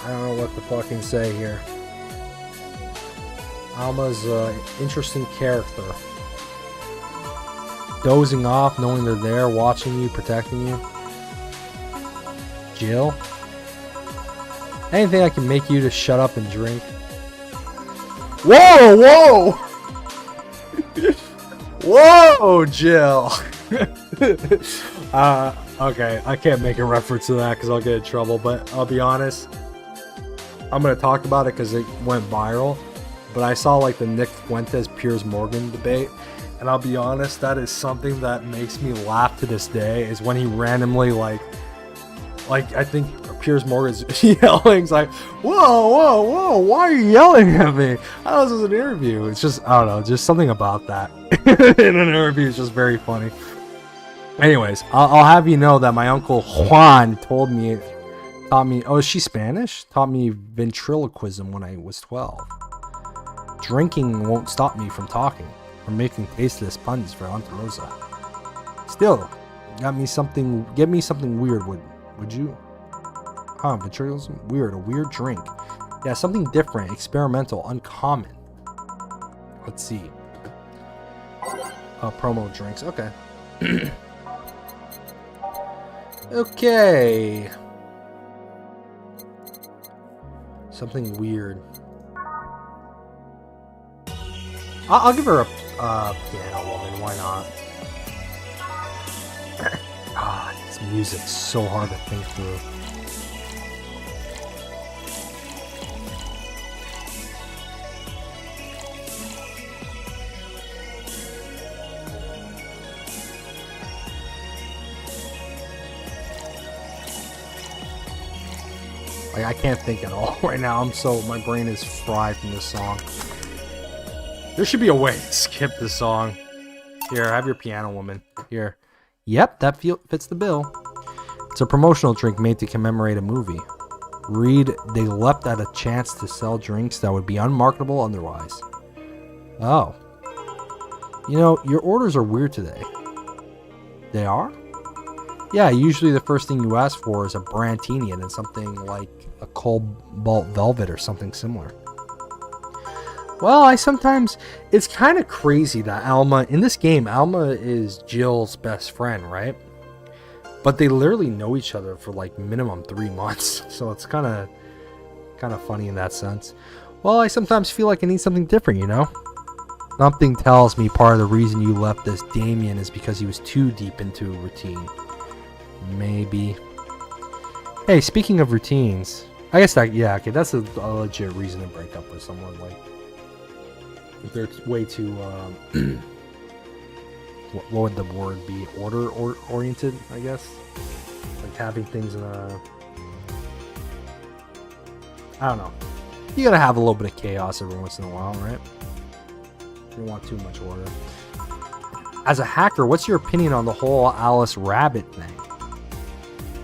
don't know what to fucking say here. Alma's an interesting character. Dozing off, knowing they're there, watching you, protecting you. Jill? Anything I can make you to shut up and drink. Whoa! Whoa, Jill! Okay, I can't make a reference to that because I'll get in trouble, but I'll be honest. I'm going to talk about it because it went viral, but I saw like the Nick Fuentes-Piers Morgan debate, and I'll be honest, that is something that makes me laugh to this day, is when he randomly like I think Piers Morgan's yelling, it's like, whoa, why are you yelling at me? I thought this was an interview. It's just, I don't know, just something about that in an interview is just very funny. Anyways, I'll have you know that my uncle Juan taught me, oh, is she Spanish? Taught me ventriloquism when I was 12. Drinking won't stop me from talking, from making tasteless puns for Aunt Rosa. Still, get me something weird, would you? Huh, ventriloquism? Weird, a weird drink. Yeah, something different, experimental, uncommon. Let's see. Promo drinks, okay. Okay. Something weird. I'll give her a piano woman, why not? God, this music's so hard to think through. Like, I can't think at all right now. My brain is fried from this song. There should be a way to skip this song. Here, have your piano woman. Here. Yep, that fits the bill. It's a promotional drink made to commemorate a movie. Read, they leapt at a chance to sell drinks that would be unmarketable otherwise. Oh. You know, your orders are weird today. They are? Yeah, usually the first thing you ask for is a Brantini and then something like a Cobalt Velvet or something similar. Well, it's kind of crazy that in this game, Alma is Jill's best friend, right? But they literally know each other for like minimum 3 months. So it's kind of funny in that sense. Well, I sometimes feel like I need something different, you know? Something tells me part of the reason you left this Damien is because he was too deep into a routine. Maybe. Hey, speaking of routines, I guess okay, that's a legit reason to break up with someone. Like, if they're way too, what would the word be? Oriented, I guess. Like having things in a, I don't know. You gotta have a little bit of chaos every once in a while, right? You don't want too much order. As a hacker, what's your opinion on the whole Alice Rabbit thing?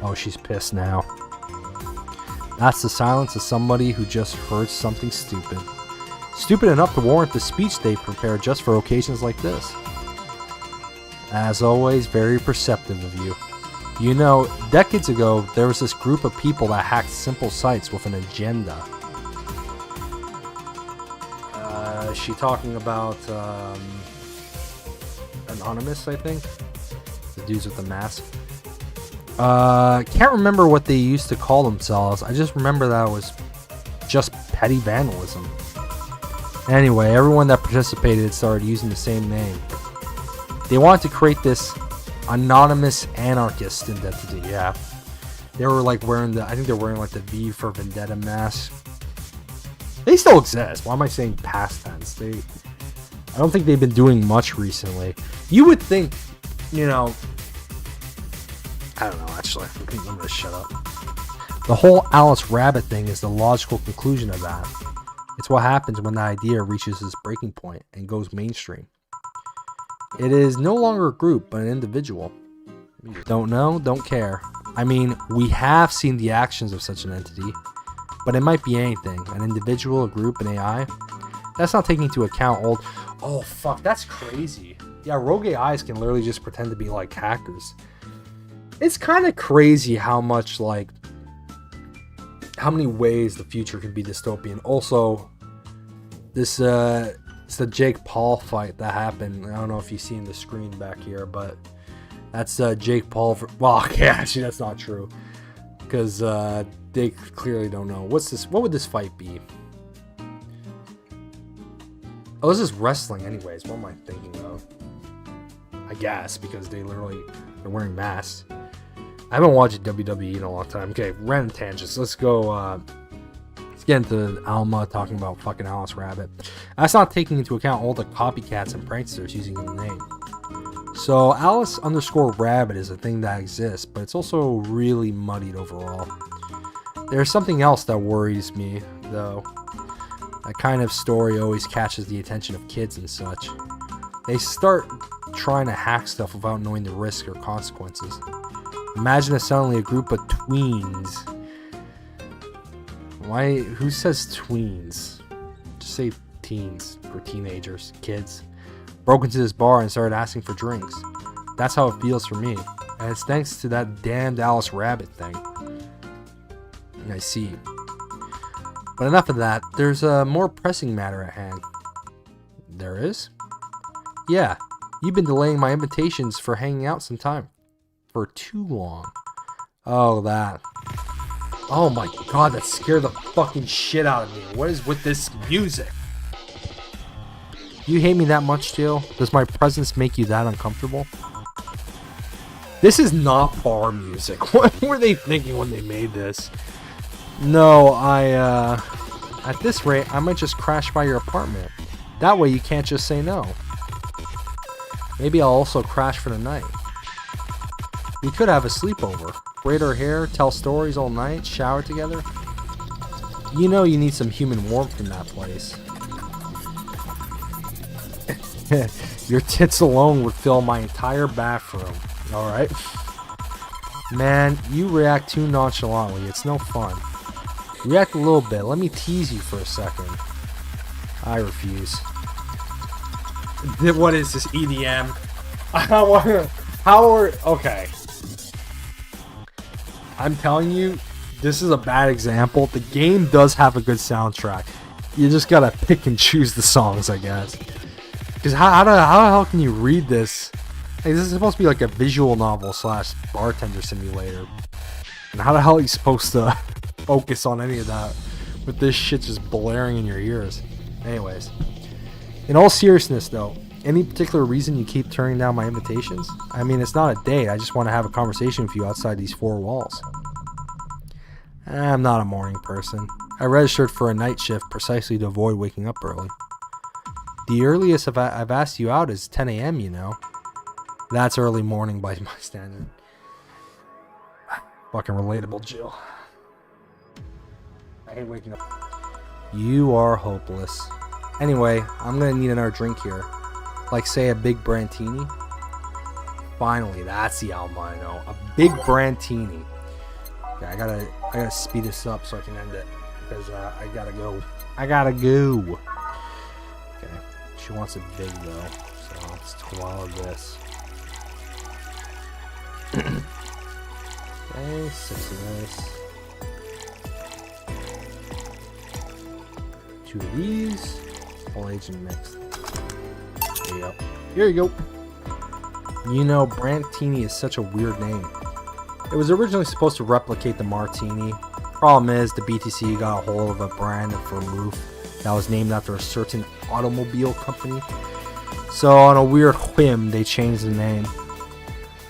Oh, she's pissed now. That's the silence of somebody who just heard something stupid. Stupid enough to warrant the speech they prepared just for occasions like this. As always, very perceptive of you. You know, decades ago, there was this group of people that hacked simple sites with an agenda. Is she talking about Anonymous, I think? The dudes with the mask. Can't remember what they used to call themselves. I just remember that it was just petty vandalism. Anyway, everyone that participated started using the same name. They wanted to create this anonymous anarchist identity. Yeah, they were like wearing I think they're wearing like the V for Vendetta mask. They still exist. Why am I saying past tense? I don't think they've been doing much recently. You would think, you know, I don't know, actually. I'm gonna shut up. The whole Alice Rabbit thing is the logical conclusion of that. It's what happens when the idea reaches its breaking point and goes mainstream. It is no longer a group, but an individual. Don't know, don't care. I mean, we have seen the actions of such an entity, but it might be anything. An individual, a group, an AI. That's not taking into account old... Oh, fuck, that's crazy. Yeah, rogue AIs can literally just pretend to be like hackers. It's kind of crazy how much, like... how many ways the future could be dystopian. Also, it's the Jake Paul fight that happened. I don't know if you see in the screen back here, but that's Jake Paul. Well, okay, actually, that's not true, because they clearly don't know. What's this? What would this fight be? Oh, this is wrestling, anyways. What am I thinking of? I guess because they're wearing masks. I haven't watched WWE in a long time. Okay, random tangents. Let's go. Let's get into Alma talking about fucking Alice Rabbit. That's not taking into account all the copycats and pranksters using the name. So Alice_Rabbit is a thing that exists, but it's also really muddied overall. There's something else that worries me, though. That kind of story always catches the attention of kids and such. They start trying to hack stuff without knowing the risk or consequences. Imagine if suddenly a group of tweens... Who says tweens? Just say teens or teenagers, kids. Broke into this bar and started asking for drinks. That's how it feels for me. And it's thanks to that damned Alice Rabbit thing. I see. But enough of that. There's a more pressing matter at hand. There is? Yeah. You've been delaying my invitations for hanging out some time. For too long. Oh, that. Oh my god, that scared the fucking shit out of me. What is with this music? You hate me that much, Jill? Does my presence make you that uncomfortable? This is not bar music. What were they thinking when they made this? No, at this rate, I might just crash by your apartment. That way you can't just say no. Maybe I'll also crash for the night. We could have a sleepover. Braid our hair, tell stories all night, shower together. You know you need some human warmth in that place. Your tits alone would fill my entire bathroom. Alright? Man, you react too nonchalantly. It's no fun. React a little bit. Let me tease you for a second. I refuse. What is this, EDM? Okay. I'm telling you, this is a bad example. The game does have a good soundtrack. You just gotta pick and choose the songs, I guess. Because how the hell can you read this? Hey, this is supposed to be like a visual novel / bartender simulator. And how the hell are you supposed to focus on any of that with this shit just blaring in your ears? Anyways. In all seriousness, though, any particular reason you keep turning down my invitations? I mean, it's not a date. I just want to have a conversation with you outside these four walls. I'm not a morning person. I registered for a night shift precisely to avoid waking up early. The earliest I've asked you out is 10 a.m., you know. That's early morning by my standard. Fucking relatable, Jill. I hate waking up. You are hopeless. Anyway, I'm gonna need another drink here. Like, say, a big Brantini. Finally, that's the Alma I know. A big Brantini. Okay, I gotta speed this up so I can end it. Because I gotta go. Okay, she wants it big though. So let's swallow this. Okay, 6 of this. 2 of these. All aged mixed. Yep. Here you go. You know, Brantini is such a weird name. It was originally supposed to replicate the Martini. Problem is, the BTC got a hold of a brand of vermouth that was named after a certain automobile company. So on a weird whim, they changed the name.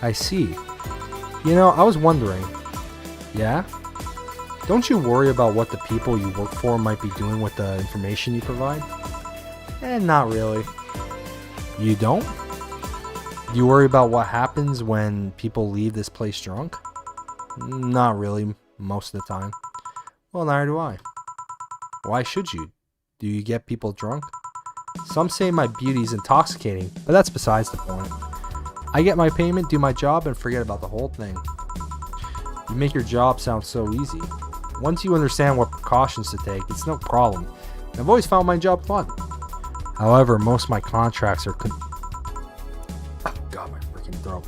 I see. You know, I was wondering. Yeah? Don't you worry about what the people you work for might be doing with the information you provide? Not really. You don't? Do you worry about what happens when people leave this place drunk? Not really, most of the time. Well, neither do I. Why should you? Do you get people drunk? Some say my beauty is intoxicating, but that's besides the point. I get my payment, do my job, and forget about the whole thing. You make your job sound so easy. Once you understand what precautions to take, it's no problem. I've always found my job fun. However, most of my contracts are oh god, my freaking throat.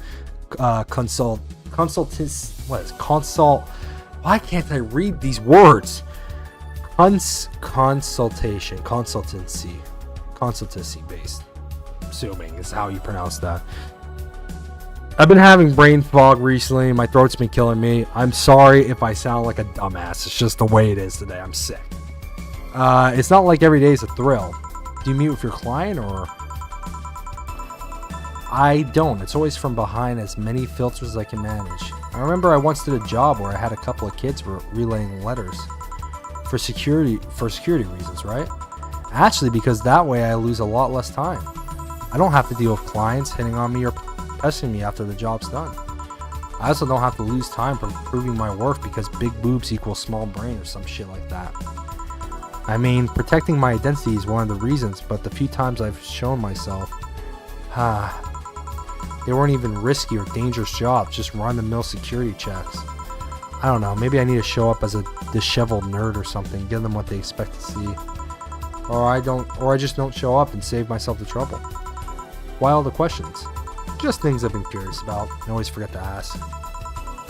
Why can't I read these words? Consultancy based. Assuming is how you pronounce that. I've been having brain fog recently. My throat's been killing me. I'm sorry if I sound like a dumbass. It's just the way it is today. I'm sick. It's not like every day is a thrill. Do you meet with your client or? I don't. It's always from behind as many filters as I can manage. I remember I once did a job where I had a couple of kids relaying letters for security reasons, right? Actually, because that way I lose a lot less time. I don't have to deal with clients hitting on me or pestering me after the job's done. I also don't have to lose time from proving my worth because big boobs equals small brain or some shit like that. I mean, protecting my identity is one of the reasons, but the few times I've shown myself, they weren't even risky or dangerous jobs, just run-of-the-mill security checks. I don't know, maybe I need to show up as a disheveled nerd or something, give them what they expect to see. Or I just don't show up and save myself the trouble. Why all the questions? Just things I've been curious about and always forget to ask.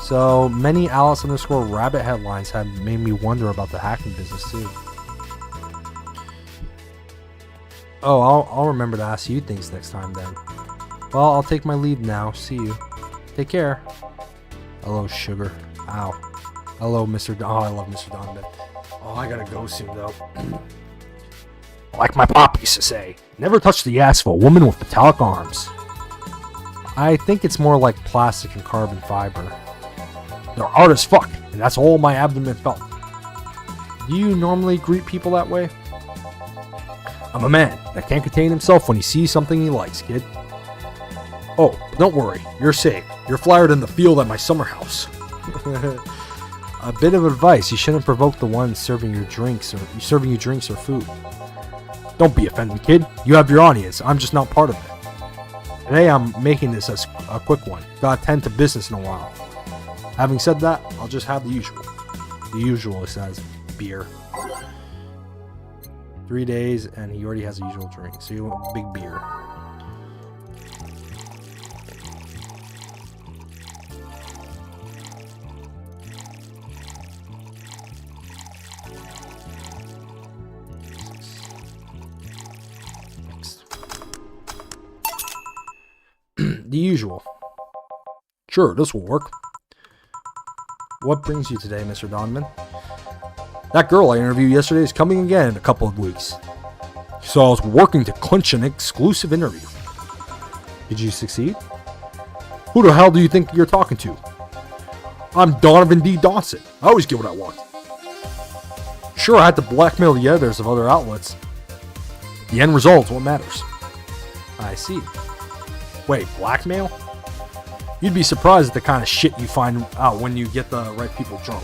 So many Alice_Rabbit headlines have made me wonder about the hacking business too. Oh, I'll remember to ask you things next time then. Well, I'll take my leave now. See you. Take care. Hello, sugar. Ow. Hello, Mr. Oh, I love Mr. Donovan. Oh, I gotta go soon though. Like my pop used to say, never touch the ass of a woman with metallic arms. I think it's more like plastic and carbon fiber. They're hard as fuck, and that's all my abdomen felt. Do you normally greet people that way? I'm a man that can't contain himself when he sees something he likes, kid. Oh, don't worry, you're safe. You're flowered in the field at my summer house. A bit of advice, you shouldn't provoke the ones serving you drinks or food. Don't be offended, kid. You have your audience. I'm just not part of it. Today I'm making this as a quick one. Gotta tend to business in a while. Having said that, I'll just have the usual. The usual, it says, beer. 3 days, and he already has a usual drink. So you want big beer. The usual. Sure, this will work. What brings you today, Mr. Donovan? That girl I interviewed yesterday is coming again in a couple of weeks. So I was working to clinch an exclusive interview. Did you succeed? Who the hell do you think you're talking to? I'm Donovan D. Dawson. I always get what I want. Sure, I had to blackmail the editors of other outlets. The end result is what matters. I see. Wait, blackmail? You'd be surprised at the kind of shit you find out when you get the right people drunk.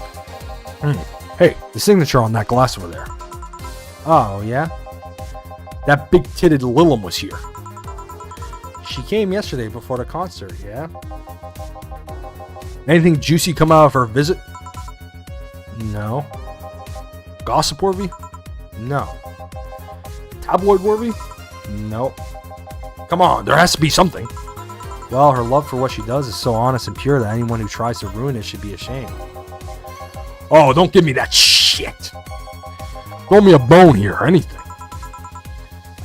Hey, the signature on that glass over there. Oh, yeah? That big-titted Lilum was here. She came yesterday before the concert, yeah? Anything juicy come out of her visit? No. Gossip-worthy? No. Tabloid-worthy? Nope. Come on, there has to be something. Well, her love for what she does is so honest and pure that anyone who tries to ruin it should be ashamed. Oh, don't give me that shit. Throw me a bone here or anything.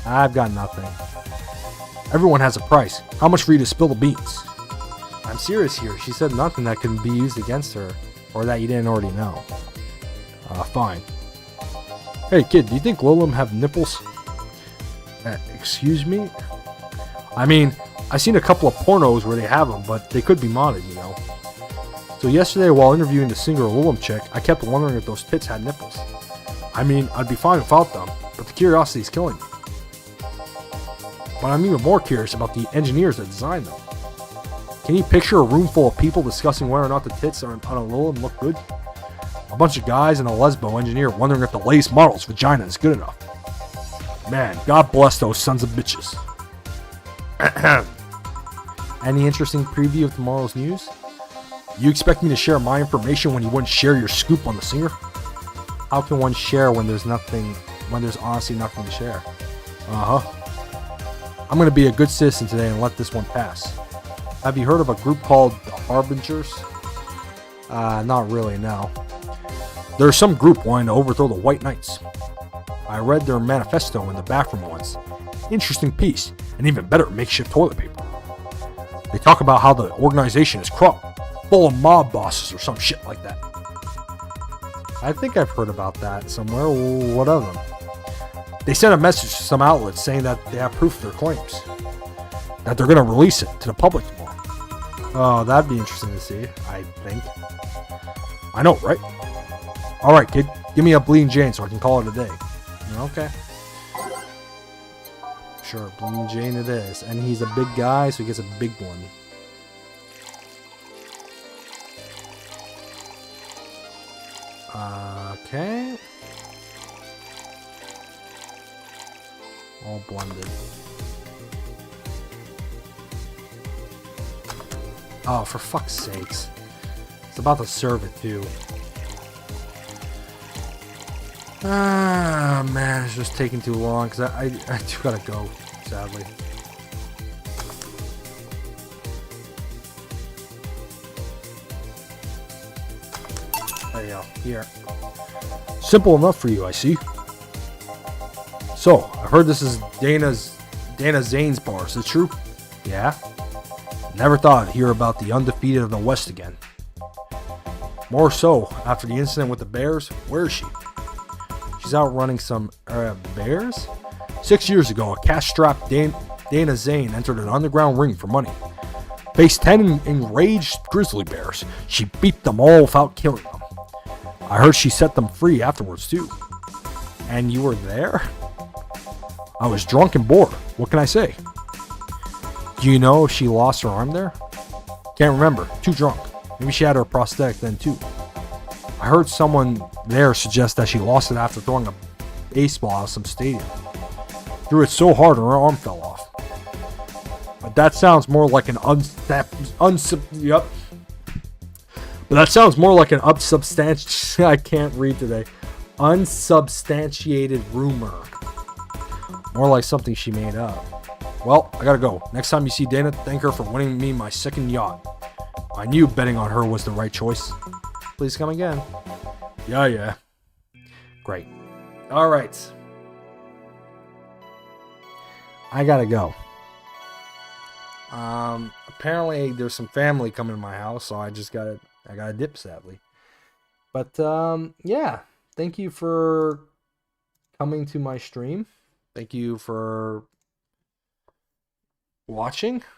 I've got nothing. Everyone has a price. How much for you to spill the beans? I'm serious here. She said nothing that can be used against her or that you didn't already know. Fine. Hey kid, do you think Lilum have nipples? Excuse me? I mean, I've seen a couple of pornos where they have them, but they could be modded, you know. So yesterday, while interviewing the singer Lilum chick, I kept wondering if those tits had nipples. I mean, I'd be fine without them, but the curiosity is killing me. But I'm even more curious about the engineers that designed them. Can you picture a room full of people discussing whether or not the tits on a Lilum look good? A bunch of guys and a lesbo engineer wondering if the latest model's vagina is good enough. Man, God bless those sons of bitches. Any interesting preview of tomorrow's news? You expect me to share my information when you wouldn't share your scoop on the singer? How can one share when there's honestly nothing to share? I'm gonna be a good citizen today and let this one pass. Have you heard of a group called the Harbingers? Not really, no. There's some group wanting to overthrow the White Knights. I read their manifesto in the bathroom once. Interesting piece, and even better makeshift toilet paper. They talk about how the organization is corrupt, full of mob bosses or some shit like that. I think I've heard about that somewhere. What of them? They sent a message to some outlets saying that they have proof of their claims. That they're going to release it to the public tomorrow. Oh, that'd be interesting to see, I think. I know, right? Alright, kid. Give me a Bleeding Jane so I can call it a day. Okay. Sure, Bleeding Jane it is. And he's a big guy, so he gets a big one. Okay. All blended. Oh, for fuck's sakes. It's about to serve it, too. Ah, man, it's just taking too long, because I do gotta go, sadly. There you go. Here. Simple enough for you, I see. So, I heard this is Dana Zane's bar. Is it true? Yeah? Never thought I'd hear about the undefeated of the West again. More so, after the incident with the Bears, where is she? She's out running some bears? 6 years ago, a cash-strapped Dana Zane entered an underground ring for money. Faced 10 enraged grizzly bears. She beat them all without killing them. I heard she set them free afterwards, too. And you were there? I was drunk and bored. What can I say? Do you know if she lost her arm there? Can't remember. Too drunk. Maybe she had her prosthetic then, too. I heard someone there suggest that she lost it after throwing a baseball out of some stadium. Threw it so hard her arm fell off. But that sounds more like an I can't read today. Unsubstantiated rumor. More like something she made up. Well, I gotta go. Next time you see Dana, thank her for winning me my second yacht. I knew betting on her was the right choice. Please come again. Yeah. Great. Alright. I gotta go. Apparently there's some family coming to my house, so I gotta dip, sadly. But, yeah. Thank you for coming to my stream. Thank you for watching.